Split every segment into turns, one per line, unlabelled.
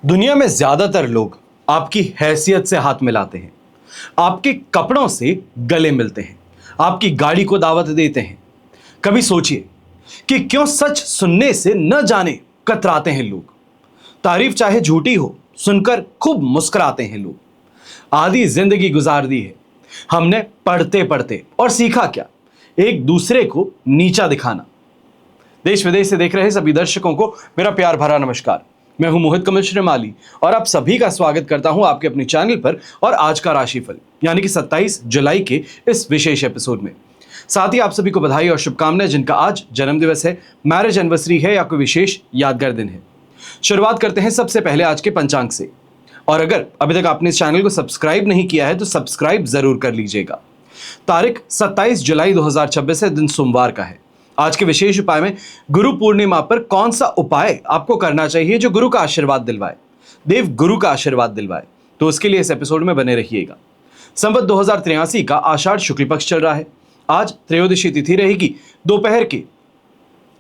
दुनिया में ज्यादातर लोग आपकी हैसियत से हाथ मिलाते हैं, आपके कपड़ों से गले मिलते हैं, आपकी गाड़ी को दावत देते हैं। कभी सोचिए कि क्यों सच सुनने से न जाने कतराते हैं लोग। तारीफ चाहे झूठी हो, सुनकर खूब मुस्कुराते हैं लोग। आधी जिंदगी गुजार दी है हमने पढ़ते पढ़ते, और सीखा क्या? एक दूसरे को नीचा दिखाना। देश विदेश से देख रहे सभी दर्शकों को मेरा प्यार भरा नमस्कार। मैं हूं मोहित कमल श्रीमाली और आप सभी का स्वागत करता हूं आपके अपने चैनल पर और आज का राशिफल यानी कि 27 जुलाई के इस विशेष एपिसोड में। साथ ही आप सभी को बधाई और शुभकामनाएं जिनका आज जन्मदिवस है, मैरिज एनिवर्सरी है या कोई विशेष यादगार दिन है। शुरुआत करते हैं सबसे पहले आज के पंचांग से। और अगर अभी तक आपने इस चैनल को सब्सक्राइब नहीं किया है तो सब्सक्राइब जरूर कर लीजिएगा। तारीख 27 जुलाई 2026 है, दिन सोमवार का है। आज के विशेष उपाय में गुरु पूर्णिमा पर कौन सा उपाय आपको करना चाहिए जो गुरु का आशीर्वाद दिलवाए, देव गुरु का आशीर्वाद दिलवाए, तो उसके लिए इस एपिसोड में बने रहिएगा। संवत 2083 का आषाढ़ शुक्ल पक्ष चल रहा है। आज त्रयोदशी तिथि रहेगी दोपहर के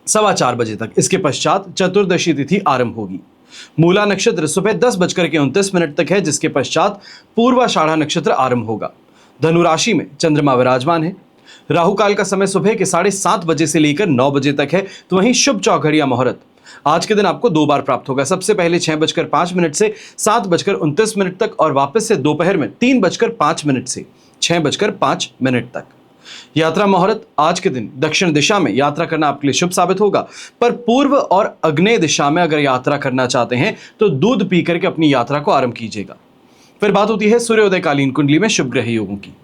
4:15 बजे तक। इसके पश्चात चतुर्दशी तिथि आरंभ होगी। मूला नक्षत्र सुबह 10:29 तक है, जिसके पश्चात पूर्वाषाढ़ा नक्षत्र आरंभ होगा। धनु राशि में चंद्रमा विराजमान है। राहु काल का समय सुबह के 7:30 बजे से लेकर 9 बजे तक है, तो वहीं शुभ चौघड़िया मुहूर्त आज के दिन आपको 2 बार प्राप्त होगा। सबसे पहले 6:05 से 7:29 तक और वापस से दोपहर में 3:05 से 6:05 तक। यात्रा मुहूर्त आज के दिन दक्षिण दिशा में यात्रा करना आपके लिए शुभ साबित होगा, पर पूर्व और आग्नेय दिशा में अगर यात्रा करना चाहते हैं तो दूध पी करके अपनी यात्रा को आरंभ कीजिएगा। फिर बात होती है सूर्योदयकालीन कुंडली में शुभ ग्रह योगों की।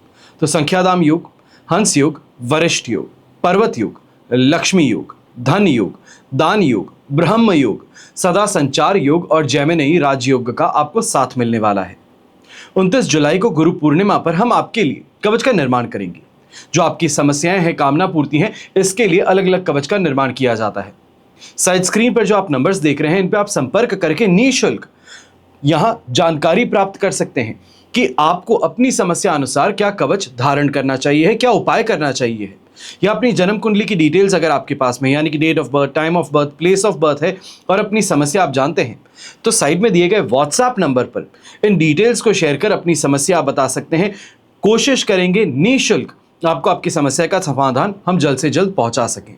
तो संख्याधाम योग, हंस योग, वरिष्ठ योग, पर्वत योग, लक्ष्मी योग, धन योग, दान योग, ब्रह्म योग, सदा संचार योग और जैमिनी राजयोग का आपको साथ मिलने वाला है। 29 जुलाई को गुरु पूर्णिमा पर हम आपके लिए कवच का निर्माण करेंगे। जो आपकी समस्याएं हैं, कामना पूर्ति हैं, इसके लिए अलग अलग कवच का निर्माण किया जाता है। साइड स्क्रीन पर जो आप नंबर्स देख रहे हैं, इन पर आप संपर्क करके निःशुल्क यहां जानकारी प्राप्त कर सकते हैं कि आपको अपनी समस्या अनुसार क्या कवच धारण करना चाहिए है, क्या उपाय करना चाहिए है, या अपनी जन्म कुंडली की डिटेल्स अगर आपके पास में यानी कि date of birth, time of birth, place of birth है और अपनी समस्या आप जानते हैं, तो साइड में दिए गए व्हाट्सएप नंबर पर इन डिटेल्स को शेयर कर अपनी समस्या आप बता सकते हैं। कोशिश करेंगे निःशुल्क आपको आपकी समस्या का समाधान हम जल्द से जल्द पहुंचा सकें।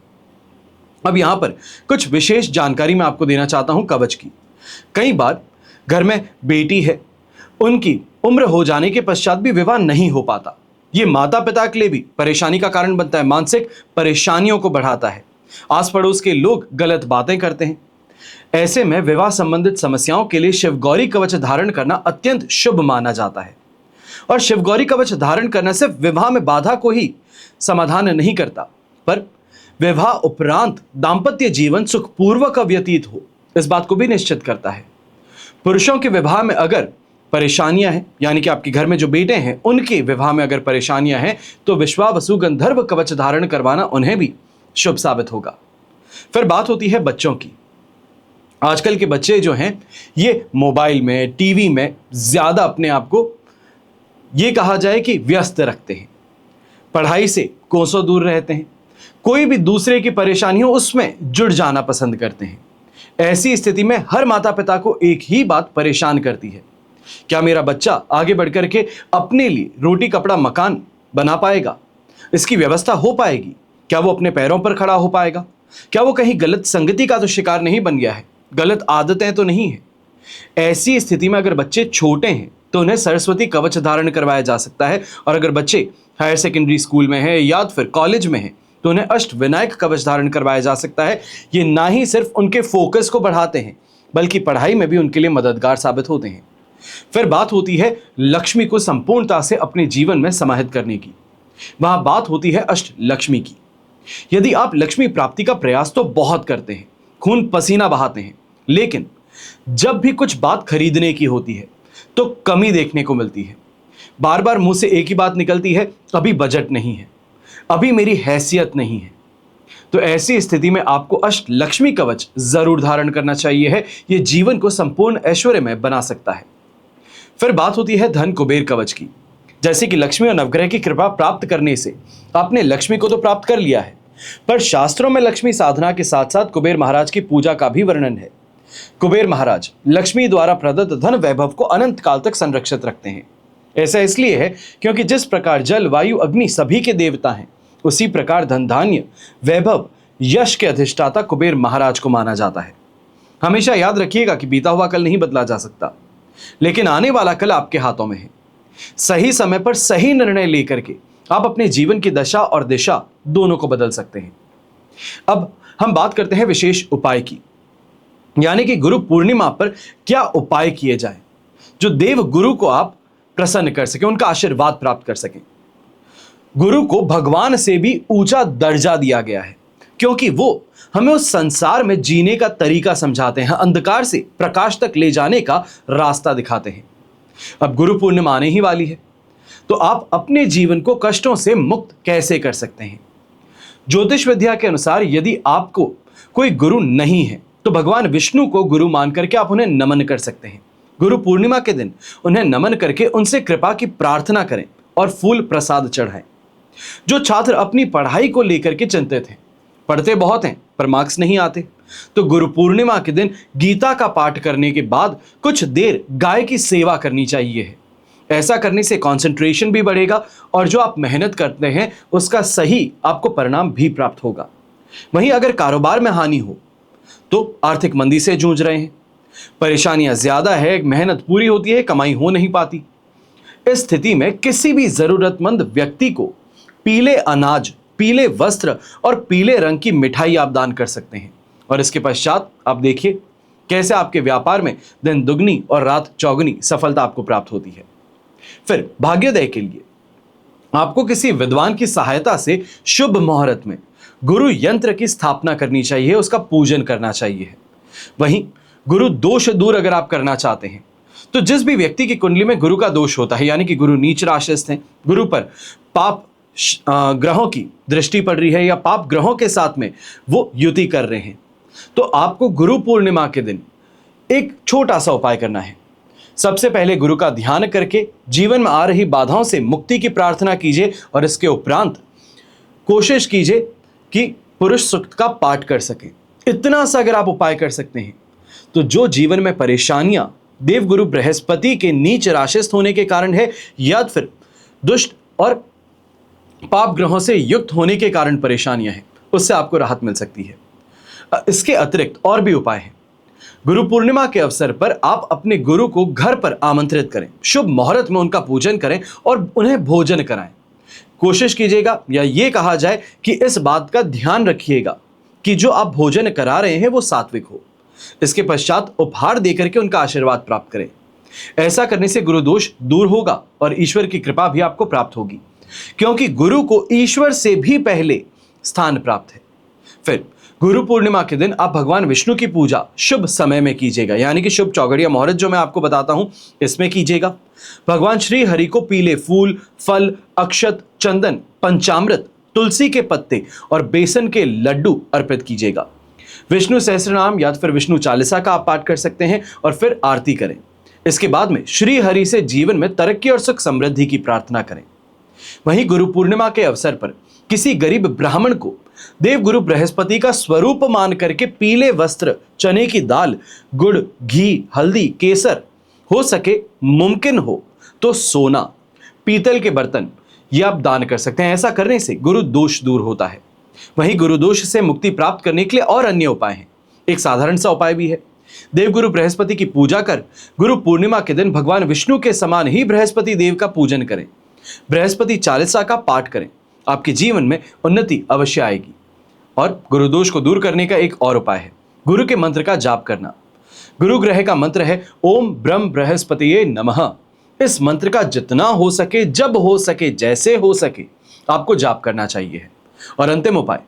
अब यहां पर कुछ विशेष जानकारी मैं आपको देना चाहता हूं कवच की। कई बार घर में बेटी है, उनकी उम्र हो जाने के पश्चात भी विवाह नहीं हो पाता। ये माता पिता के लिए भी परेशानी का कारण बनता है, मानसिक परेशानियों को बढ़ाता है। आस पड़ोस के लोग गलत बातें करते हैं। ऐसे में विवाह संबंधित समस्याओं के लिए शिवगौरी कवच धारण करना अत्यंत शुभ माना जाता है। और शिवगौरी कवच धारण करना सिर्फ विवाह में बाधा को ही समाधान नहीं करता, पर विवाह उपरांत दाम्पत्य जीवन सुखपूर्वक व्यतीत हो, इस बात को भी निश्चित करता है। पुरुषों के विवाह में अगर परेशानियां हैं, यानी कि आपके घर में जो बेटे हैं उनके विवाह में अगर परेशानियां हैं, तो विश्वावसु गंधर्व कवच धारण करवाना उन्हें भी शुभ साबित होगा। फिर बात होती है बच्चों की। आजकल के बच्चे जो हैं ये मोबाइल में, टीवी में ज्यादा अपने आप को ये कहा जाए कि व्यस्त रखते हैं। पढ़ाई से कोसों दूर रहते हैं। कोई भी दूसरे की परेशानी हो उसमें जुड़ जाना पसंद करते हैं। ऐसी स्थिति में हर माता पिता को एक ही बात परेशान करती है, क्या मेरा बच्चा आगे बढ़कर के अपने लिए रोटी कपड़ा मकान बना पाएगा? इसकी व्यवस्था हो पाएगी? क्या वो अपने पैरों पर खड़ा हो पाएगा? क्या वो कहीं गलत संगति का तो शिकार नहीं बन गया है? गलत आदतें तो नहीं है? ऐसी स्थिति में अगर बच्चे छोटे हैं तो उन्हें सरस्वती कवच धारण करवाया जा सकता है, और अगर बच्चे हायर सेकेंडरी स्कूल में है या फिर कॉलेज में है तो उन्हें अष्ट विनायक कवच धारण करवाया जा सकता है। ये ना ही सिर्फ उनके फोकस को बढ़ाते हैं बल्कि पढ़ाई में भी उनके लिए मददगार साबित होते हैं। फिर बात होती है लक्ष्मी को संपूर्णता से अपने जीवन में समाहित करने की। वहां बात होती है अष्ट लक्ष्मी की। यदि आप लक्ष्मी प्राप्ति का प्रयास तो बहुत करते हैं, खून पसीना बहाते हैं, लेकिन जब भी कुछ बात खरीदने की होती है तो कमी देखने को मिलती है। बार बार मुंह से एक ही बात निकलती है, अभी बजट नहीं है, अभी मेरी हैसियत नहीं है। तो ऐसी स्थिति में आपको अष्ट लक्ष्मी कवच जरूर धारण करना चाहिए है। यह जीवन को संपूर्ण ऐश्वर्यमय बना सकता है। फिर बात होती है धन कुबेर कवच की। जैसे कि लक्ष्मी और नवग्रह की कृपा प्राप्त करने से आपने लक्ष्मी को तो प्राप्त कर लिया है, पर शास्त्रों में लक्ष्मी साधना के साथ साथ कुबेर महाराज की पूजा का भी वर्णन है। कुबेर महाराज लक्ष्मी द्वारा प्रदत्त धन वैभव को अनंत काल तक संरक्षित रखते हैं। ऐसा इसलिए है क्योंकि जिस प्रकार जल, वायु, अग्नि सभी के देवता हैं, उसी प्रकार धन, धान्य, वैभव, यश के अधिष्ठाता कुबेर महाराज को माना जाता है। हमेशा याद रखिएगा कि बीता हुआ कल नहीं बदला जा सकता, लेकिन आने वाला कल आपके हाथों में है। सही समय पर सही निर्णय लेकर के आप अपने जीवन की दशा और दिशा दोनों को बदल सकते हैं। अब हम बात करते हैं विशेष उपाय की, यानी कि गुरु पूर्णिमा पर क्या उपाय किए जाए जो देव गुरु को आप प्रसन्न कर सके, उनका आशीर्वाद प्राप्त कर सकें। गुरु को भगवान से भी ऊंचा दर्जा दिया गया है, क्योंकि वो हमें उस संसार में जीने का तरीका समझाते हैं, अंधकार से प्रकाश तक ले जाने का रास्ता दिखाते हैं। अब गुरु पूर्णिमा आने ही वाली है, तो आप अपने जीवन को कष्टों से मुक्त कैसे कर सकते हैं? ज्योतिष विद्या के अनुसार यदि आपको कोई गुरु नहीं है तो भगवान विष्णु को गुरु मान करके आप उन्हें नमन कर सकते हैं। गुरु पूर्णिमा के दिन उन्हें नमन करके उनसे कृपा की प्रार्थना करें और फूल प्रसाद चढ़ाएं। जो छात्र अपनी पढ़ाई को लेकर के चिंतित हैं, पढ़ते बहुत हैं पर मार्क्स नहीं आते, तो गुरु पूर्णिमा के दिन गीता का पाठ करने के बाद कुछ देर गाय की सेवा करनी चाहिए है। ऐसा करने से कंसंट्रेशन भी बढ़ेगा और जो आप मेहनत करते हैं उसका सही आपको परिणाम भी प्राप्त होगा। वहीं अगर कारोबार में हानि हो तो आर्थिक मंदी से जूझ रहे हैं, परेशानियां ज्यादा है, मेहनत पूरी होती है, कमाई हो नहीं पाती, इस स्थिति में किसी भी जरूरतमंद व्यक्ति को पीले अनाज, पीले वस्त्र और पीले रंग की मिठाई आप दान कर सकते हैं। और इसके पश्चात आप देखिए कैसे आपके व्यापार में दिन दुगनी और रात चौगुनी सफलता आपको प्राप्त होती है। फिर भाग्योदय के लिए आपको किसी विद्वान की सहायता से शुभ मुहूर्त में गुरु यंत्र की स्थापना करनी चाहिए, उसका पूजन करना चाहिए। वहीं गुरु दोष दूर अगर आप करना चाहते हैं तो जिस भी व्यक्ति की कुंडली में गुरु का दोष होता है, यानी कि गुरु नीच राशिस्थ हैं, गुरु पर पाप ग्रहों की दृष्टि पड़ रही है या पाप ग्रहों के साथ में वो युति कर रहे हैं, तो आपको गुरु पूर्णिमा के दिन एक छोटा सा उपाय करना है। सबसे पहले गुरु का ध्यान करके जीवन में आ रही बाधाओं से मुक्ति की प्रार्थना कीजिए और इसके उपरांत कोशिश कीजिए कि पुरुष सूक्त का पाठ कर सकें। इतना सा अगर आप उपाय कर सकते हैं तो जो जीवन में परेशानियां देवगुरु बृहस्पति के नीच राशिस्थ होने के कारण है या फिर दुष्ट और पाप ग्रहों से युक्त होने के कारण परेशानियां हैं, उससे आपको राहत मिल सकती है। इसके अतिरिक्त और भी उपाय हैं। गुरु पूर्णिमा के अवसर पर आप अपने गुरु को घर पर आमंत्रित करें, शुभ मुहूर्त में उनका पूजन करें और उन्हें भोजन कराएं। कोशिश कीजिएगा या ये कहा जाए कि इस बात का ध्यान रखिएगा कि जो आप भोजन करा रहे हैं वो सात्विक हो। इसके पश्चात उपहार देकर के उनका आशीर्वाद प्राप्त करें। ऐसा करने से गुरु दोष दूर होगा और ईश्वर की कृपा भी आपको प्राप्त होगी, क्योंकि गुरु को ईश्वर से भी पहले स्थान प्राप्त है। फिर गुरु पूर्णिमा के दिन आप भगवान विष्णु की पूजा शुभ समय में कीजिएगा, यानी कि शुभ चौघड़िया मुहूर्त जो मैं आपको बताता हूं इसमें कीजिएगा। भगवान श्री हरि को पीले फूल, फल, अक्षत, चंदन, पंचामृत, तुलसी के पत्ते और बेसन के लड्डू अर्पित कीजिएगा। विष्णु सहस्त्रनाम या फिर विष्णु चालीसा का आप पाठ कर सकते हैं और फिर आरती करें। इसके बाद में श्री हरि से जीवन में तरक्की और सुख समृद्धि की प्रार्थना करें। वहीं गुरु पूर्णिमा के अवसर पर किसी गरीब ब्राह्मण को देवगुरु बृहस्पति का स्वरूप मान करके पीले वस्त्र, चने की दाल, गुड़, घी, हल्दी, केसर, हो सके मुमकिन हो तो सोना, पीतल के बर्तन ये आप दान कर सकते हैं। ऐसा करने से गुरु दोष दूर होता है। वहीं गुरु दोष से मुक्ति प्राप्त करने के लिए और अन्य उपाय हैं। एक साधारण सा उपाय भी है। देवगुरु बृहस्पति की पूजा कर गुरु पूर्णिमा के दिन भगवान विष्णु के समान ही बृहस्पति देव का पूजन करें, बृहस्पति चालीसा का पाठ करें। आपके जीवन में उन्नति अवश्य आएगी। और गुरु दोष को दूर करने का एक और उपाय है, गुरु के मंत्र का जाप करना। गुरु ग्रह का मंत्र है ओम ब्रह्म बृहस्पतिये नमः। इस मंत्र का जितना हो सके, जब हो सके, जैसे हो सके आपको जाप करना चाहिए। और अंतिम उपाय,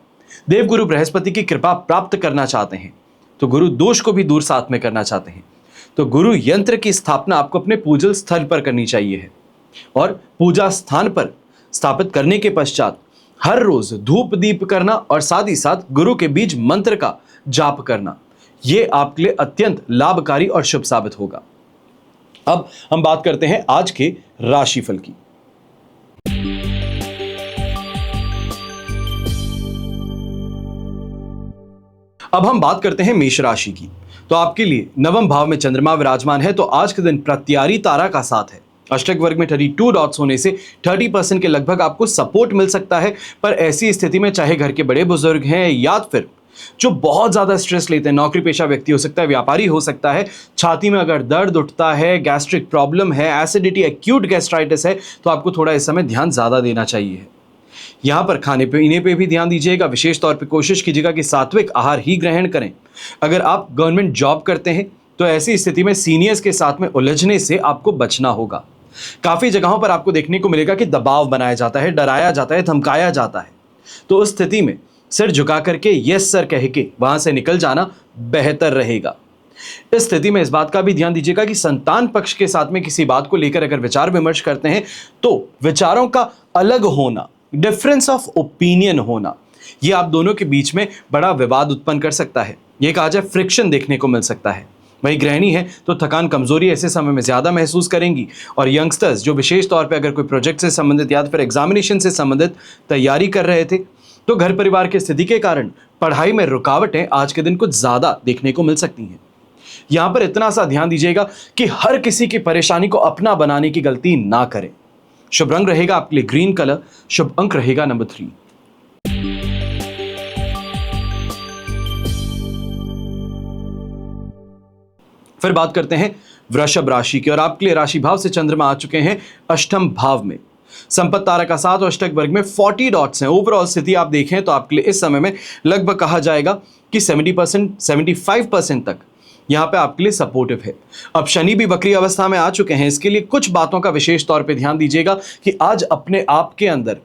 देवगुरु बृहस्पति की कृपा प्राप्त करना चाहते हैं तो गुरु दोष को भी दूर साथ में करना चाहते हैं तो गुरु यंत्र की स्थापना आपको अपने पूजन स्थल पर करनी चाहिए है। और पूजा स्थान पर स्थापित करने के पश्चात हर रोज धूप दीप करना और साथ ही साथ गुरु के बीज मंत्र का जाप करना, यह आपके लिए अत्यंत लाभकारी और शुभ साबित होगा। अब हम बात करते हैं आज के राशिफल की। अब हम बात करते हैं मेष राशि की। तो आपके लिए नवम भाव में चंद्रमा विराजमान है, तो आज के दिन प्रत्यारी तारा का साथ है। अष्टक वर्ग में 32 डॉट्स होने से 30% के लगभग आपको सपोर्ट मिल सकता है। पर ऐसी स्थिति में चाहे घर के बड़े बुजुर्ग हैं या फिर जो बहुत ज्यादा स्ट्रेस लेते हैं, नौकरी पेशा व्यक्ति हो सकता है, व्यापारी हो सकता है, छाती में अगर दर्द उठता है, गैस्ट्रिक प्रॉब्लम है, एसिडिटी, एक्यूट गैस्ट्राइटिस है, तो आपको थोड़ा इस समय ध्यान ज्यादा देना चाहिए। यहाँ पर खाने पीने पे भी ध्यान दीजिएगा। विशेष तौर पे कोशिश कीजिएगा कि सात्विक आहार ही ग्रहण करें। अगर आप गवर्नमेंट जॉब करते हैं तो ऐसी स्थिति में सीनियर्स के साथ में उलझने से आपको बचना होगा। काफी जगहों पर आपको देखने को मिलेगा कि दबाव बनाया जाता है, डराया जाता है, धमकाया जाता है। तो उस स्थिति में सिर झुका करके यस सर कह के वहां से निकल जाना बेहतर रहेगा। इस स्थिति में इस बात का भी ध्यान दीजिएगा कि संतान पक्ष के साथ में किसी बात को लेकर अगर विचार विमर्श करते हैं तो विचारों का अलग होना, डिफरेंस ऑफ ओपिनियन होना, ये आप दोनों के बीच में बड़ा विवाद उत्पन्न कर सकता है। ये कहा जाए फ्रिक्शन देखने को मिल सकता है। वही गृहिणी है तो थकान कमजोरी ऐसे समय में ज्यादा महसूस करेंगी। और यंगस्टर्स जो विशेष तौर पे अगर कोई प्रोजेक्ट से संबंधित या फिर एग्जामिनेशन से संबंधित तैयारी कर रहे थे तो घर परिवार की स्थिति के कारण पढ़ाई में रुकावटें आज के दिन कुछ ज्यादा देखने को मिल सकती हैं। यहां पर इतना सा ध्यान दीजिएगा कि हर किसी की परेशानी को अपना बनाने की गलती ना करें। शुभ रंग रहेगा आपके लिए ग्रीन कलर, शुभ अंक रहेगा नंबर 3। फिर बात करते हैं वृषभ राशि की, और आपके लिए राशि भाव से चंद्रमा आ चुके हैं अष्टम भाव में। संपत्ति तारा का साथ और अष्टक वर्ग में 40 डॉट्स हैं। ओवरऑल स्थिति आप देखें तो आपके लिए इस समय में लगभग कहा जाएगा कि 70% 75% तक यहां पे आपके लिए सपोर्टिव है। अब शनि भी वक्री अवस्था में आ चुके हैं। इसके लिए कुछ बातों का विशेष तौर पे ध्यान दीजिएगा कि आज अपने आप के अंदर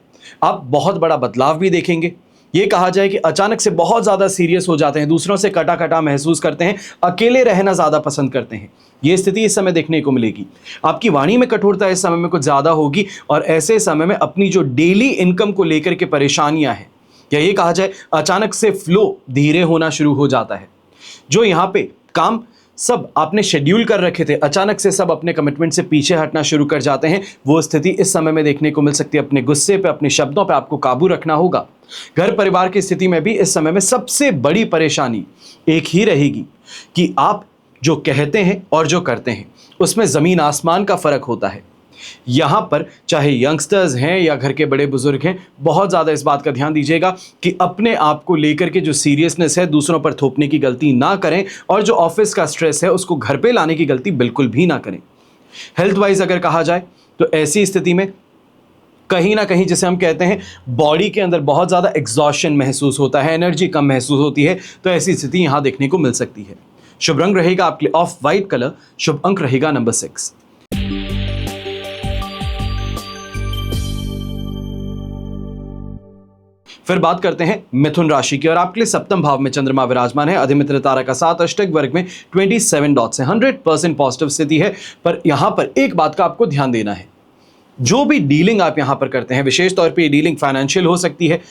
आप बहुत बड़ा बदलाव भी देखेंगे। ये कहा जाए कि अचानक से बहुत ज्यादा सीरियस हो जाते हैं, दूसरों से कटा कटा महसूस करते हैं, अकेले रहना ज्यादा पसंद करते हैं। ये स्थिति इस समय देखने को मिलेगी। आपकी वाणी में कठोरता इस समय में कुछ ज्यादा होगी और ऐसे समय में अपनी जो डेली इनकम को लेकर के परेशानियां हैं, या ये कहा जाए अचानक से फ्लो धीरे होना शुरू हो जाता है। जो यहाँ पे काम सब आपने शेड्यूल कर रखे थे, अचानक से सब अपने कमिटमेंट से पीछे हटना शुरू कर जाते हैं। वो स्थिति इस समय में देखने को मिल सकती है। अपने गुस्से पे, अपने शब्दों पे आपको काबू रखना होगा। घर परिवार की स्थिति में भी इस समय में सबसे बड़ी परेशानी एक ही रहेगी कि आप जो कहते हैं और जो करते हैं उसमें जमीन आसमान का फर्क होता है। यहां पर चाहे यंगस्टर्स हैं या घर के बड़े बुजुर्ग हैं, बहुत ज़्यादा इस बात का ध्यान दीजिएगा कि अपने आप को लेकर के जो सीरियसनेस है दूसरों पर थोपने की गलती ना करें, और जो ऑफिस का स्ट्रेस है उसको घर पे लाने की गलती बिल्कुल भी ना करें। हेल्थ वाइज अगर कहा जाए तो ऐसी स्थिति में कहीं ना कहीं जिसे हम कहते हैं बॉडी के अंदर बहुत ज़्यादा एग्जॉशन महसूस होता है, एनर्जी कम महसूस होती है, तो ऐसी स्थिति यहाँ देखने को मिल सकती है। शुभ रंग रहेगा आपके लिए ऑफ वाइट कलर, शुभ अंक रहेगा नंबर 6। फिर बात करते हैं मिथुन राशि की, और आपके लिए सप्तम भाव में चंद्रमा विराजमान है। अधिमित्र तारा का साथ अष्टक वर्ग में 27 डॉट्स है। 100% पॉजिटिव स्थिति है। पर यहां पर एक बात का आपको ध्यान देना है, जो भी डीलिंग आप यहां पर करते हैं, विशेष तौर पे ये डीलिंग फाइनेंशियल हो सकती है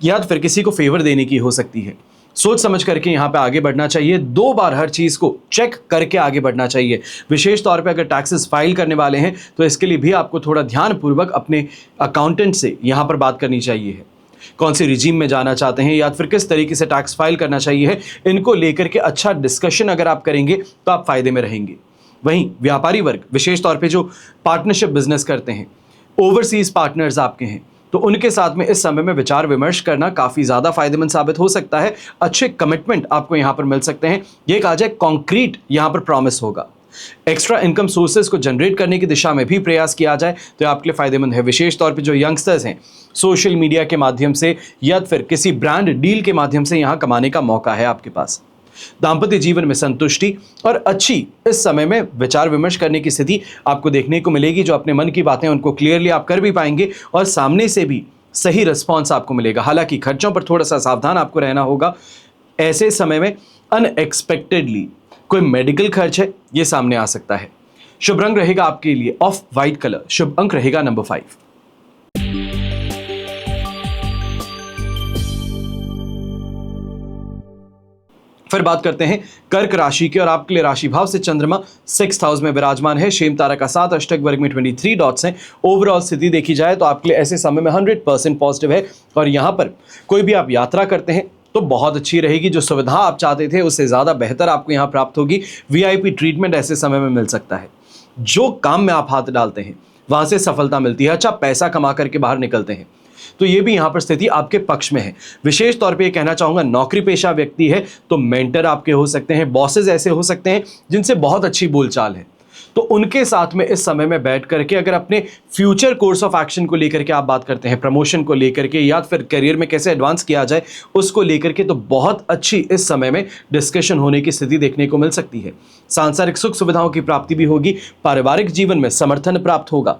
या फिर किसी को फेवर देने की हो सकती है, सोच समझ करके यहां पे आगे बढ़ना चाहिए। 2 बार हर चीज को चेक करके आगे बढ़ना चाहिए। विशेष तौर पे अगर टैक्सेस फाइल करने वाले हैं तो इसके लिए भी आपको थोड़ा ध्यानपूर्वक अपने अकाउंटेंट से यहां पर बात करनी चाहिए है। कौन सी रिजीम में जाना चाहते हैं या फिर किस तरीके से टैक्स फाइल करना चाहिए है, इनको लेकर के अच्छा डिस्कशन अगर आप करेंगे तो आप फायदे में रहेंगे। वहीं व्यापारी वर्ग, विशेष तौर पे जो पार्टनरशिप बिजनेस करते हैं, ओवरसीज पार्टनर्स आपके हैं, तो उनके साथ में इस समय में विचार विमर्श करना काफी ज्यादा फायदेमंद साबित हो सकता है। अच्छे कमिटमेंट आपको यहां पर मिल सकते हैं। यह कहा जाए कॉन्क्रीट यहां पर प्रॉमिस होगा। एक्स्ट्रा इनकम सोर्सेज को जनरेट करने की दिशा में भी प्रयास किया जाए तो आपके लिए फायदेमंद है। विशेष तौर पे जो यंगस्टर्स हैं, सोशल मीडिया के माध्यम से या फिर किसी ब्रांड डील के माध्यम से यहां कमाने का मौका है आपके पास। दांपत्य जीवन में संतुष्टि और अच्छी इस समय में विचार विमर्श करने की स्थिति आपको देखने को मिलेगी। जो अपने मन की बातें उनको क्लियरली आप कर भी पाएंगे और सामने से भी सही रिस्पॉन्स आपको मिलेगा। हालांकि खर्चों पर थोड़ा सा सावधान आपको रहना होगा। ऐसे समय में अनएक्सपेक्टेडली कोई मेडिकल खर्च है ये सामने आ सकता है। शुभ रंग रहेगा आपके लिए ऑफ वाइट कलर, शुभ अंक रहेगा नंबर 5। फिर बात करते हैं कर्क राशि की, और आपके लिए राशि भाव से चंद्रमा 6th हाउस में विराजमान है। शेम तारा का साथ अष्टक वर्ग में 23 डॉट्स हैं। ओवरऑल स्थिति देखी जाए तो आपके लिए ऐसे समय में 100% पॉजिटिव है। और यहां पर कोई भी आप यात्रा करते हैं तो बहुत अच्छी रहेगी। जो सुविधा आप चाहते थे उससे ज़्यादा बेहतर आपको यहाँ प्राप्त होगी। वीआईपी ट्रीटमेंट ऐसे समय में मिल सकता है। जो काम में आप हाथ डालते हैं वहाँ से सफलता मिलती है, अच्छा पैसा कमा करके बाहर निकलते हैं, तो ये भी यहाँ पर स्थिति आपके पक्ष में है। विशेष तौर पे ये कहना चाहूँगा, नौकरी पेशा व्यक्ति है तो मेंटर आपके हो सकते हैं, बॉसेज ऐसे हो सकते हैं जिनसे बहुत अच्छी बोलचाल है, तो उनके साथ में इस समय में बैठ करके अगर अपने फ्यूचर कोर्स ऑफ एक्शन को लेकर के आप बात करते हैं, प्रमोशन को लेकर के या फिर करियर में कैसे एडवांस किया जाए उसको लेकर के, तो बहुत अच्छी इस समय में डिस्कशन होने की स्थिति देखने को मिल सकती है। सांसारिक सुख सुविधाओं की प्राप्ति भी होगी। पारिवारिक जीवन में समर्थन प्राप्त होगा।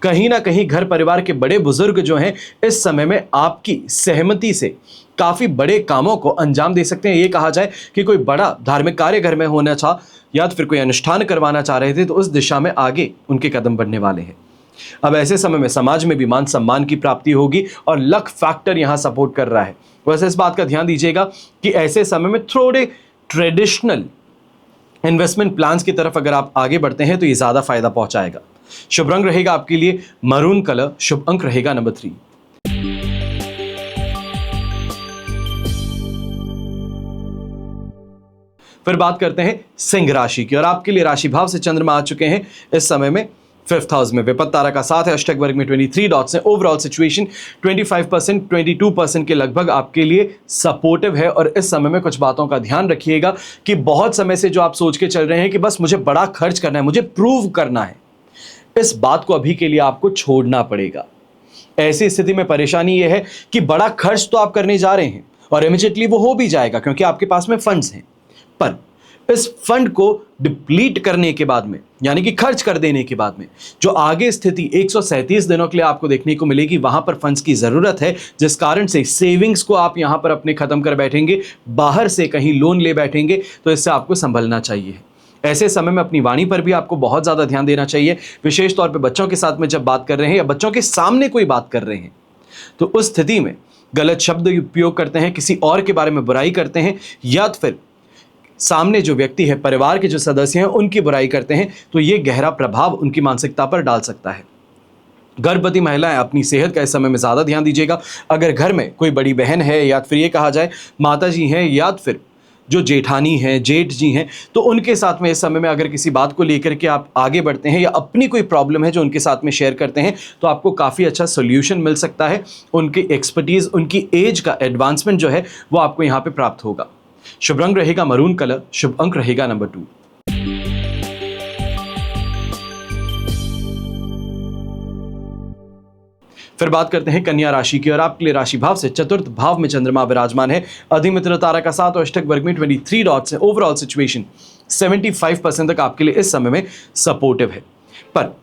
कहीं ना कहीं घर परिवार के बड़े बुजुर्ग जो हैं इस समय में आपकी सहमति से काफी बड़े कामों को अंजाम दे सकते हैं। ये कहा जाए कि कोई बड़ा धार्मिक कार्य घर में होना था या फिर कोई अनुष्ठान करवाना चाह रहे थे, तो उस दिशा में आगे उनके कदम बढ़ने वाले हैं। अब ऐसे समय में समाज में भी मान सम्मान की प्राप्ति होगी और लक फैक्टर यहां सपोर्ट कर रहा है। वैसे इस बात का ध्यान दीजिएगा कि ऐसे समय में थोड़े ट्रेडिशनल इन्वेस्टमेंट प्लान्स की तरफ अगर आप आगे बढ़ते हैं तो ये ज्यादा फायदा पहुंचाएगा। शुभ रंग रहेगा आपके लिए मरून कलर, शुभ अंक रहेगा नंबर 3। फिर बात करते हैं सिंह राशि की, और आपके लिए राशि भाव से चंद्रमा आ चुके हैं इस समय में 5th हाउस में। विपत्त तारा का साथ है, अष्टक वर्ग में 23 डॉट्स हैं। ओवरऑल सिचुएशन 25% 22% के लगभग आपके लिए सपोर्टिव है। और इस समय में कुछ बातों का ध्यान रखिएगा कि बहुत समय से जो आप सोच के चल रहे हैं कि बस मुझे बड़ा खर्च करना है, मुझे प्रूव करना है, इस बात को अभी के लिए आपको छोड़ना पड़ेगा। ऐसी स्थिति में परेशानी यह है कि बड़ा खर्च तो आप करने जा रहे हैं और इमीडिएटली वो हो भी जाएगा क्योंकि आपके पास में फंड्स हैं, पर इस फंड को डिप्लीट करने के बाद में, यानी कि खर्च कर देने के बाद में, जो आगे स्थिति 137 दिनों के लिए आपको देखने को मिलेगी, वहां पर फंड्स की जरूरत है, जिस कारण से सेविंग्स को आप यहां पर अपने खत्म कर बैठेंगे, बाहर से कहीं लोन ले बैठेंगे, तो इससे आपको संभलना चाहिए। ऐसे समय में अपनी वाणी पर भी आपको बहुत ज़्यादा ध्यान देना चाहिए। विशेष तौर पे बच्चों के साथ में जब बात कर रहे हैं या बच्चों के सामने कोई बात कर रहे हैं, तो उस स्थिति में गलत शब्द उपयोग करते हैं, किसी और के बारे में बुराई करते हैं, या फिर सामने जो व्यक्ति है, परिवार के जो सदस्य हैं, उनकी बुराई करते हैं, तो ये गहरा प्रभाव उनकी मानसिकता पर डाल सकता है। गर्भवती महिलाएं अपनी सेहत का इस समय में ज़्यादा ध्यान दीजिएगा। अगर घर में कोई बड़ी बहन है या फिर ये कहा जाए माता जी हैं या फिर जो जेठानी हैं, जेठ जी हैं, तो उनके साथ में इस समय में अगर किसी बात को लेकर के आप आगे बढ़ते हैं या अपनी कोई प्रॉब्लम है जो उनके साथ में शेयर करते हैं, तो आपको काफ़ी अच्छा सोल्यूशन मिल सकता है। उनकी एक्सपर्टीज़, उनकी एज का एडवांसमेंट जो है वो आपको यहाँ पे प्राप्त होगा। शुभ रंग रहेगा मरून कलर, शुभ अंक रहेगा नंबर 2। फिर बात करते हैं कन्या राशि की, और आपके लिए राशि भाव से 4th भाव में चंद्रमा विराजमान है। अधिमित्र तारा का साथ और अष्टक वर्ग में 23 डॉट्स है। ओवरऑल सिचुएशन 75% तक आपके लिए इस समय में सपोर्टिव है, पर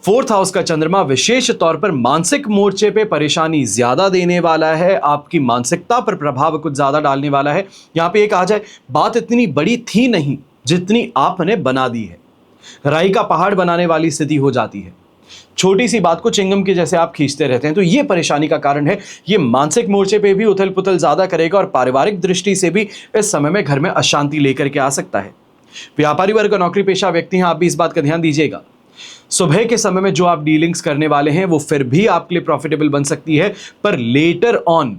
4th हाउस का चंद्रमा विशेष तौर पर मानसिक मोर्चे पे परेशानी ज्यादा देने वाला है, आपकी मानसिकता पर प्रभाव कुछ ज्यादा डालने वाला है। यहां पे ये कहा जाए बात इतनी बड़ी थी नहीं जितनी आपने बना दी है। राई का पहाड़ बनाने वाली स्थिति हो जाती है। छोटी सी बात को चिंगम के जैसे आप खींचते रहते हैं, तो ये परेशानी का कारण है। ये मानसिक मोर्चे पे भी उथल पुथल ज्यादा करेगा और पारिवारिक दृष्टि से भी इस समय में घर में अशांति लेकर के आ सकता है। व्यापारी वर्ग और नौकरी पेशा व्यक्ति हैं, आप भी इस बात का ध्यान दीजिएगा। सुबह के समय में जो आप डीलिंग्स करने वाले हैं वो फिर भी आपके लिए प्रॉफिटेबल बन सकती है, पर लेटर ऑन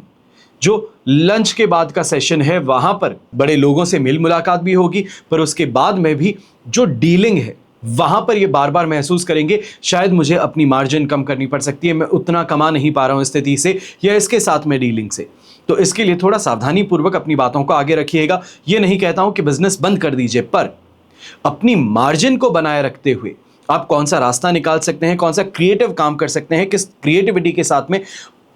जो लंच के बाद का सेशन है वहां पर बड़े लोगों से मिल मुलाकात भी होगी, पर उसके बाद में भी जो डीलिंग है वहां पर ये बार बार महसूस करेंगे शायद मुझे अपनी मार्जिन कम करनी पड़ सकती है, मैं उतना कमा नहीं पा रहा हूं स्थिति से या इसके साथ में डीलिंग से। तो इसके लिए थोड़ा सावधानी पूर्वक अपनी बातों को आगे रखिएगा। ये नहीं कहता हूं कि बिजनेस बंद कर दीजिए, पर अपनी मार्जिन को बनाए रखते हुए आप कौन सा रास्ता निकाल सकते हैं, कौन सा क्रिएटिव काम कर सकते हैं, किस क्रिएटिविटी के साथ में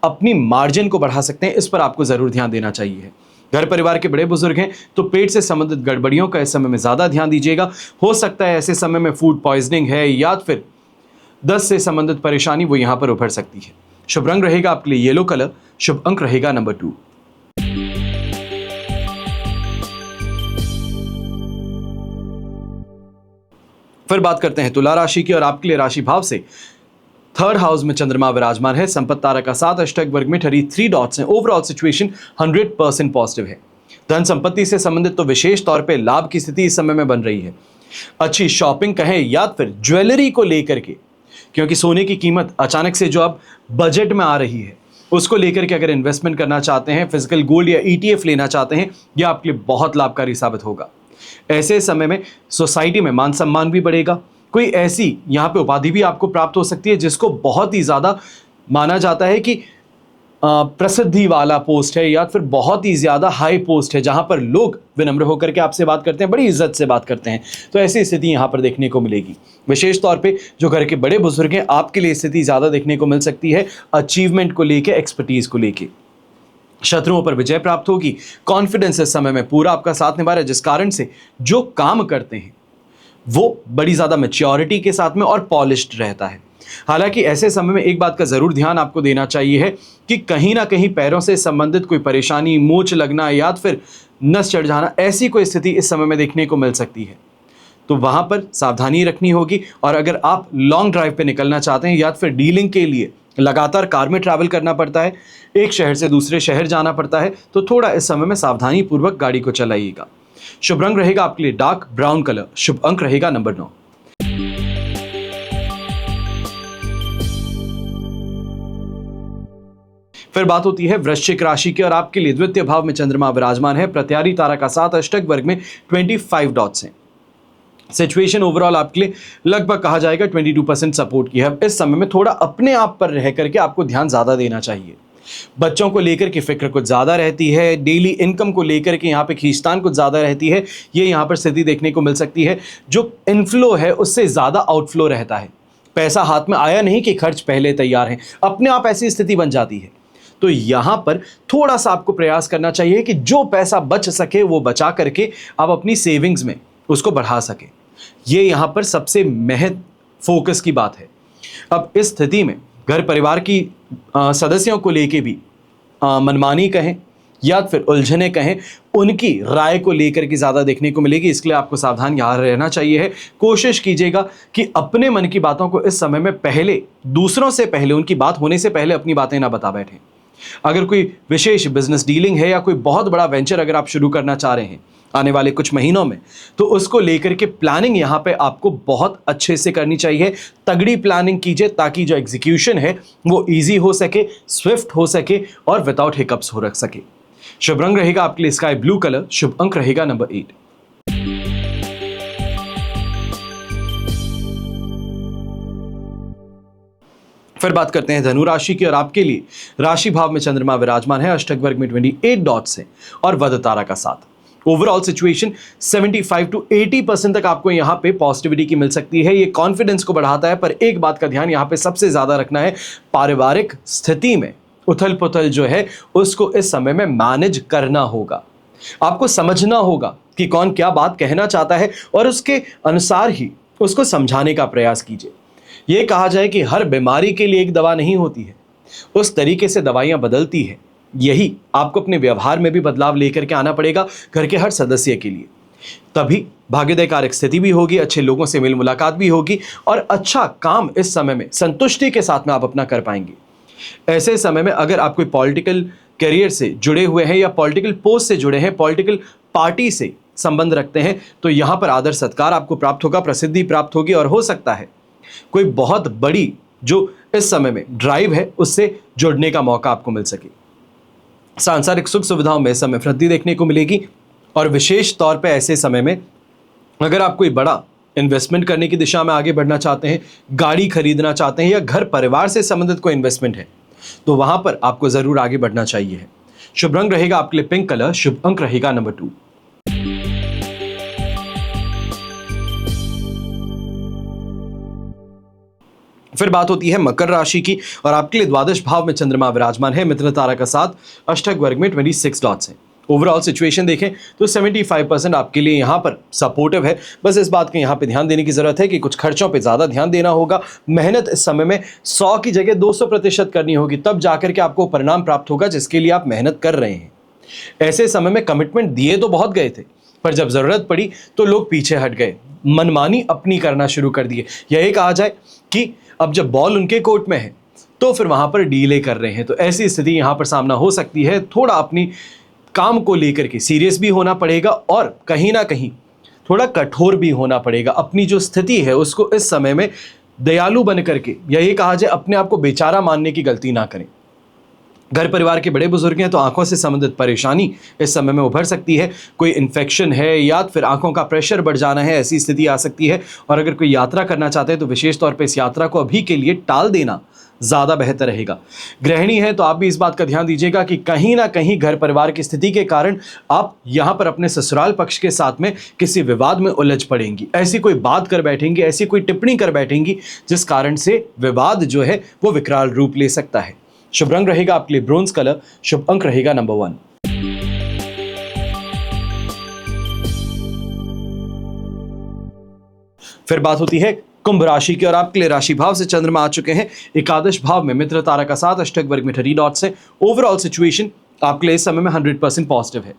अपनी मार्जिन को बढ़ा सकते हैं, इस पर आपको जरूर ध्यान देना चाहिए। घर परिवार के बड़े बुजुर्ग हैं तो पेट से संबंधित गड़बड़ियों का इस समय में ज्यादा ध्यान दीजिएगा। हो सकता है ऐसे समय में फूड पॉइजनिंग है या फिर दस्त से संबंधित परेशानी वो यहां पर उभर सकती है। शुभ रंग रहेगा आपके लिए येलो कलर, शुभ अंक रहेगा नंबर 2। फिर बात करते हैं तुला राशि की, और आपके लिए राशि भाव से 3rd हाउस में चंद्रमा विराजमान है। संपत्ति तारा का साथ अष्टक वर्ग में 33 डॉट्स हैं। ओवरऑल सिचुएशन 100% पॉजिटिव है। धन संपत्ति से संबंधित तो विशेष तौर पे लाभ की स्थिति इस समय में बन रही है। अच्छी शॉपिंग कहें या फिर ज्वेलरी को लेकर के, क्योंकि सोने की कीमत अचानक से जो अब बजट में आ रही है उसको लेकर के अगर इन्वेस्टमेंट करना चाहते हैं, फिजिकल गोल्ड या ETF लेना चाहते हैं, यह आपके लिए बहुत लाभकारी साबित होगा। ऐसे समय में सोसाइटी में मान सम्मान भी बढ़ेगा। कोई ऐसी यहाँ पे उपाधि भी आपको प्राप्त हो सकती है जिसको बहुत ही ज़्यादा माना जाता है कि प्रसिद्धि वाला पोस्ट है या फिर बहुत ही ज़्यादा हाई पोस्ट है, जहाँ पर लोग विनम्र होकर के आपसे बात करते हैं, बड़ी इज्जत से बात करते हैं। तो ऐसी स्थिति यहाँ पर देखने को मिलेगी। विशेष तौर पे जो घर के बड़े बुजुर्ग हैं, आपके लिए स्थिति ज़्यादा देखने को मिल सकती है अचीवमेंट को लेके, एक्सपर्टीज़ को लेके। शत्रुओं पर विजय प्राप्त होगी। कॉन्फिडेंस इस समय में पूरा आपका साथ निभा रहा है, जिस कारण से जो काम करते हैं वो बड़ी ज़्यादा मैच्योरिटी के साथ में और पॉलिश्ड रहता है। हालांकि ऐसे समय में एक बात का ज़रूर ध्यान आपको देना चाहिए है कि कहीं ना कहीं पैरों से संबंधित कोई परेशानी, मोच लगना या फिर नस चढ़ जाना, ऐसी कोई स्थिति इस समय में देखने को मिल सकती है। तो वहाँ पर सावधानी रखनी होगी। और अगर आप लॉन्ग ड्राइव पे निकलना चाहते हैं या फिर डीलिंग के लिए लगातार कार में ट्रैवल करना पड़ता है, एक शहर से दूसरे शहर जाना पड़ता है, तो थोड़ा इस समय में सावधानी पूर्वक गाड़ी को चलाइएगा। शुभ रंग रहेगा आपके लिए डार्क ब्राउन कलर। शुभ अंक रहेगा नंबर 9। फिर बात होती है वृश्चिक राशि की, और आपके लिए द्वितीय भाव में चंद्रमा विराजमान है। प्रत्यारी तारा का 7 अष्टक वर्ग में 25 डॉट्स हैं। सिचुएशन ओवरऑल आपके लिए लगभग कहा जाएगा 22% सपोर्ट की है। इस समय में थोड़ा अपने आप पर रह करके आपको ध्यान ज़्यादा देना चाहिए। बच्चों को लेकर के फिक्र कुछ ज़्यादा रहती है, डेली इनकम को लेकर के यहाँ पे खींचतान कुछ ज़्यादा रहती है। ये यहाँ पर स्थिति देखने को मिल सकती है। जो इनफ्लो है उससे ज़्यादा आउटफ्लो रहता है। पैसा हाथ में आया नहीं कि खर्च पहले तैयार हैं, अपने आप ऐसी स्थिति बन जाती है। तो यहाँ पर थोड़ा सा आपको प्रयास करना चाहिए कि जो पैसा बच सके वो बचा करके आप अपनी सेविंग्स में उसको बढ़ा सके। ये यहाँ पर सबसे महत्व फोकस की बात है। अब इस स्थिति में घर परिवार की सदस्यों को लेके भी मनमानी कहें या फिर उलझने कहें, उनकी राय को लेकर के ज़्यादा देखने को मिलेगी। इसके लिए आपको सावधान यहाँ रहना चाहिए है। कोशिश कीजिएगा कि अपने मन की बातों को इस समय में पहले, दूसरों से पहले, उनकी बात होने से पहले अपनी बातें ना बता बैठें। अगर कोई विशेष बिजनेस डीलिंग है या कोई बहुत बड़ा वेंचर अगर आप शुरू करना चाह रहे हैं आने वाले कुछ महीनों में, तो उसको लेकर के प्लानिंग यहाँ पे आपको बहुत अच्छे से करनी चाहिए। तगड़ी प्लानिंग कीजिए ताकि जो एग्जीक्यूशन है वो इजी हो सके, स्विफ्ट हो सके और विदाउट हिकअप्स हो रख सके। शुभ रंग रहेगा आपके लिए स्काई ब्लू कलर। शुभ अंक रहेगा नंबर 8। फिर बात करते हैं धनु राशि की, और आपके लिए राशि भाव में चंद्रमा विराजमान है। अष्टक वर्ग में 28 डॉट्स हैं और वध तारा का 7। ओवरऑल सिचुएशन 75 to 80% तक आपको यहाँ पे पॉजिटिविटी की मिल सकती है। ये कॉन्फिडेंस को बढ़ाता है। पर एक बात का ध्यान यहाँ पे सबसे ज्यादा रखना है, पारिवारिक स्थिति में उथल पुथल जो है उसको इस समय में मैनेज करना होगा। आपको समझना होगा कि कौन क्या बात कहना चाहता है और उसके अनुसार ही उसको समझाने का प्रयास कीजिए। ये कहा जाए कि हर बीमारी के लिए एक दवा नहीं होती है, उस तरीके से दवाइयां बदलती है। यही आपको अपने व्यवहार में भी बदलाव लेकर के आना पड़ेगा घर के हर सदस्य के लिए। तभी भाग्यदायक स्थिति भी होगी, अच्छे लोगों से मिल मुलाकात भी होगी और अच्छा काम इस समय में संतुष्टि के साथ में आप अपना कर पाएंगे। ऐसे समय में अगर आप कोई पॉलिटिकल करियर से जुड़े हुए हैं या पॉलिटिकल पोस्ट से जुड़े हैं, पॉलिटिकल पार्टी से संबंध रखते हैं, तो यहाँ पर आदर सत्कार आपको प्राप्त होगा, प्रसिद्धि प्राप्त होगी और हो सकता है कोई बहुत बड़ी जो इस समय में ड्राइव है उससे जुड़ने का मौका आपको मिल सके। सांसारिक सुख सुविधाओं में इस समय वृद्धि देखने को मिलेगी और विशेष तौर पे ऐसे समय में अगर आप कोई बड़ा इन्वेस्टमेंट करने की दिशा में आगे बढ़ना चाहते हैं, गाड़ी खरीदना चाहते हैं या घर परिवार से संबंधित कोई इन्वेस्टमेंट है, तो वहां पर आपको जरूर आगे बढ़ना चाहिए। शुभ रंग रहेगा आपके लिए पिंक कलर। शुभ अंक रहेगा नंबर 2। फिर बात होती है मकर राशि की, और आपके लिए द्वादश भाव में चंद्रमा विराजमान है। मित्र तारा का 7, अष्टक वर्ग में 26 डॉट्स हैं। ओवरऑल सिचुएशन देखें तो 75% आपके लिए यहाँ पर सपोर्टिव है। बस इस बात के यहाँ पे ध्यान देने की जरूरत है कि कुछ खर्चों पे ज़्यादा ध्यान देना होगा। मेहनत इस समय में 100 की जगह 200% करनी होगी, तब जाकर के आपको परिणाम प्राप्त होगा जिसके लिए आप मेहनत कर रहे हैं। ऐसे समय में कमिटमेंट दिए तो बहुत गए थे, पर जब ज़रूरत पड़ी तो लोग पीछे हट गए, मनमानी अपनी करना शुरू कर दिए। यही कहा जाए कि अब जब बॉल उनके कोर्ट में है तो फिर वहाँ पर डीले कर रहे हैं। तो ऐसी स्थिति यहाँ पर सामना हो सकती है। थोड़ा अपनी काम को लेकर के सीरियस भी होना पड़ेगा और कहीं ना कहीं थोड़ा कठोर भी होना पड़ेगा। अपनी जो स्थिति है उसको इस समय में दयालु बन करके, यही कहा जाए अपने आप को बेचारा मानने की गलती ना करें। घर परिवार के बड़े बुजुर्ग हैं तो आंखों से संबंधित परेशानी इस समय में उभर सकती है। कोई इन्फेक्शन है या फिर आंखों का प्रेशर बढ़ जाना है, ऐसी स्थिति आ सकती है। और अगर कोई यात्रा करना चाहते हैं तो विशेष तौर पे इस यात्रा को अभी के लिए टाल देना ज़्यादा बेहतर रहेगा। गृहिणी है तो आप भी इस बात का ध्यान दीजिएगा कि कहीं ना कहीं घर परिवार की स्थिति के कारण आप यहाँ पर अपने ससुराल पक्ष के साथ में किसी विवाद में उलझ पड़ेंगी, ऐसी कोई बात कर बैठेंगी, ऐसी कोई टिप्पणी कर बैठेंगी जिस कारण से विवाद जो है वो विकराल रूप ले सकता है। शुभ रंग रहेगा आपके लिए ब्रोंज कलर, शुभ अंक रहेगा नंबर 1। फिर बात होती है कुंभ राशि की और आपके लिए राशि भाव से चंद्रमा आ चुके हैं एकादश भाव में, मित्र तारा का साथ, अष्टक वर्ग में 30 डॉट्स है। ओवरऑल सिचुएशन आपके लिए इस समय में 100% पॉजिटिव है।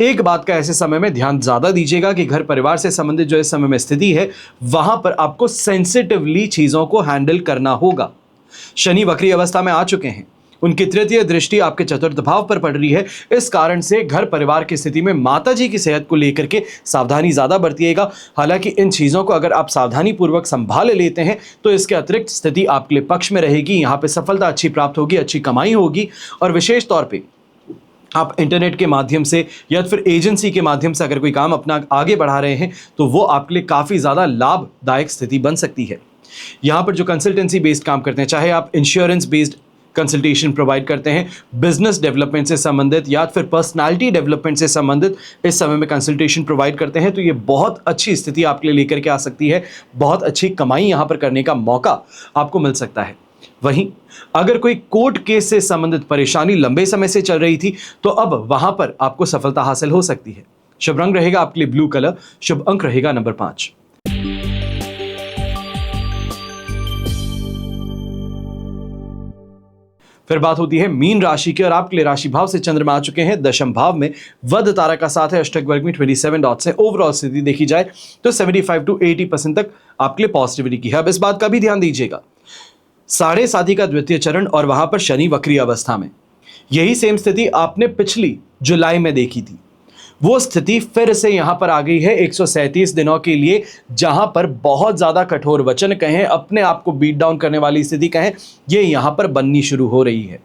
एक बात का ऐसे समय में ध्यान ज्यादा दीजिएगा कि घर परिवार से संबंधित जो इस समय में स्थिति है वहां पर आपको सेंसिटिवली चीजों को हैंडल करना होगा। शनि वक्री अवस्था में आ चुके हैं, उनकी तृतीय दृष्टि आपके चतुर्थ भाव पर पड़ रही है। इस कारण से घर परिवार की स्थिति में माताजी की सेहत को लेकर के सावधानी ज्यादा बरतिएगा। हालांकि इन चीजों को अगर आप सावधानी पूर्वक संभाल लेते हैं तो इसके अतिरिक्त स्थिति आपके लिए पक्ष में रहेगी। यहाँ पे सफलता अच्छी प्राप्त होगी, अच्छी कमाई होगी और विशेष तौर पर आप इंटरनेट के माध्यम से या फिर एजेंसी के माध्यम से अगर कोई काम अपना आगे बढ़ा रहे हैं तो वो आपके लिए काफ़ी ज़्यादा लाभदायक स्थिति बन सकती है। यहाँ पर जो कंसल्टेंसी बेस्ड काम करते हैं, चाहे आप इंश्योरेंस बेस्ड कंसल्टेशन प्रोवाइड करते हैं, बिजनेस डेवलपमेंट से संबंधित या फिर पर्सनालिटी डेवलपमेंट से संबंधित इस समय में कंसल्टेशन प्रोवाइड करते हैं, तो ये बहुत अच्छी स्थिति आपके लिए लेकर के आ सकती है। बहुत अच्छी कमाई यहाँ पर करने का मौका आपको मिल सकता है। वहीं अगर कोई कोर्ट केस से संबंधित परेशानी लंबे समय से चल रही थी तो अब वहां पर आपको सफलता हासिल हो सकती है। शुभ रंग रहेगा आपके लिए ब्लू कलर, शुभ अंक रहेगा नंबर 5। फिर बात होती है मीन राशि की और आपके लिए राशि भाव से चंद्रमा आ चुके हैं दशम भाव में, वध तारा का साथ है, अष्टक वर्ग में 27 डॉट्स है। ओवरऑल स्थिति देखी जाए तो 75 to 80% तक आपके लिए पॉजिटिविटी की है। अब इस बात का भी ध्यान दीजिएगा, साढ़े साथी का द्वितीय चरण और वहां पर शनि वक्री अवस्था में, यही सेम स्थिति आपने पिछली जुलाई में देखी थी। वो स्थिति फिर से यहां पर आ गई है 137 दिनों के लिए, जहां पर बहुत ज्यादा कठोर वचन कहें, अपने आप को बीट डाउन करने वाली स्थिति कहें, ये यहां पर बननी शुरू हो रही है।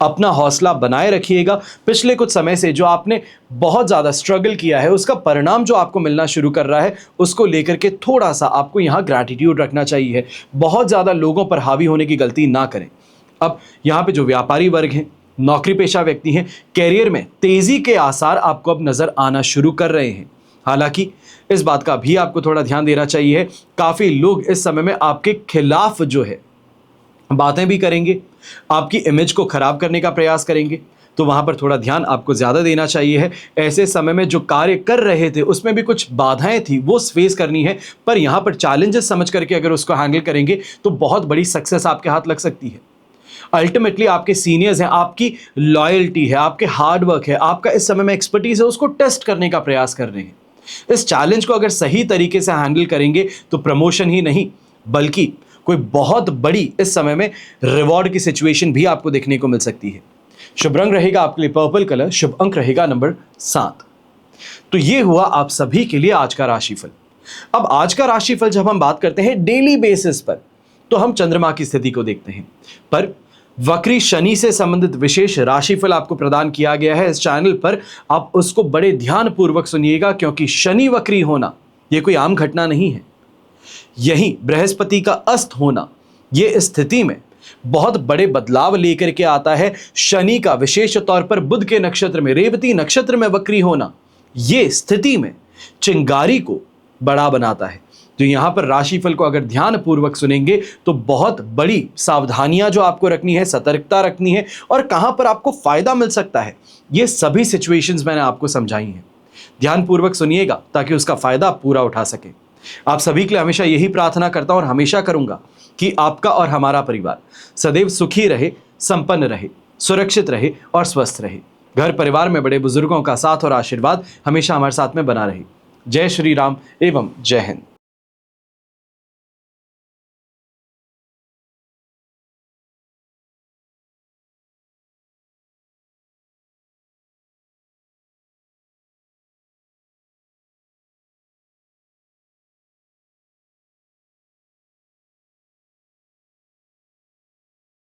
अपना हौसला बनाए रखिएगा। पिछले कुछ समय से जो आपने बहुत ज़्यादा स्ट्रगल किया है उसका परिणाम जो आपको मिलना शुरू कर रहा है उसको लेकर के थोड़ा सा आपको यहाँ ग्रैटिट्यूड रखना चाहिए। बहुत ज़्यादा लोगों पर हावी होने की गलती ना करें। अब यहाँ पे जो व्यापारी वर्ग हैं, नौकरी पेशा व्यक्ति हैं, कैरियर में तेज़ी के आसार आपको अब नज़र आना शुरू कर रहे हैं। हालांकि इस बात का भी आपको थोड़ा ध्यान देना चाहिए, काफ़ी लोग इस समय में आपके खिलाफ जो है बातें भी करेंगे, आपकी इमेज को खराब करने का प्रयास करेंगे, तो वहां पर थोड़ा ध्यान आपको ज़्यादा देना चाहिए है। ऐसे समय में जो कार्य कर रहे थे उसमें भी कुछ बाधाएं थी, वो फेस करनी है, पर यहाँ पर चैलेंजेस समझ करके अगर उसको हैंडल करेंगे तो बहुत बड़ी सक्सेस आपके हाथ लग सकती है। अल्टीमेटली आपके सीनियर्स हैं, आपकी लॉयल्टी है, आपके हार्डवर्क है, आपका इस समय में एक्सपर्टीज है, उसको टेस्ट करने का प्रयास कर रहे हैं। इस चैलेंज को अगर सही तरीके से हैंडल करेंगे तो प्रमोशन ही नहीं बल्कि कोई बहुत बड़ी इस समय में रिवॉर्ड की सिचुएशन भी आपको देखने को मिल सकती है। शुभ रंग रहेगा आपके लिए पर्पल कलर, शुभ अंक रहेगा नंबर 7। तो ये हुआ आप सभी के लिए आज का राशिफल। अब आज का राशिफल जब हम बात करते हैं डेली बेसिस पर तो हम चंद्रमा की स्थिति को देखते हैं, पर वक्री शनि से संबंधित विशेष राशिफल आपको प्रदान किया गया है इस चैनल पर। आप उसको बड़े ध्यान पूर्वक सुनिएगा क्योंकि शनि वक्री होना यह कोई आम घटना नहीं है। यही बृहस्पति का अस्त होना यह स्थिति में बहुत बड़े बदलाव लेकर के आता है। शनि का विशेष तौर पर बुध के नक्षत्र में, रेवती नक्षत्र में वक्री होना यह स्थिति में चिंगारी को बड़ा बनाता है। तो यहां पर राशिफल को अगर ध्यान पूर्वक सुनेंगे तो बहुत बड़ी सावधानियां जो आपको रखनी है, सतर्कता रखनी है और कहां पर आपको फायदा मिल सकता है, ये सभी सिचुएशंस मैंने आपको समझाई हैं। ध्यान पूर्वक सुनिएगा ताकि उसका फायदा आप पूरा उठा सके। आप सभी के लिए हमेशा यही प्रार्थना करता हूं और हमेशा करूंगा कि आपका और हमारा परिवार सदैव सुखी रहे, संपन्न रहे, सुरक्षित रहे और स्वस्थ रहे। घर परिवार में बड़े बुजुर्गों का साथ और आशीर्वाद हमेशा हमारे साथ में बना रहे। जय श्री राम एवं जय हिंद।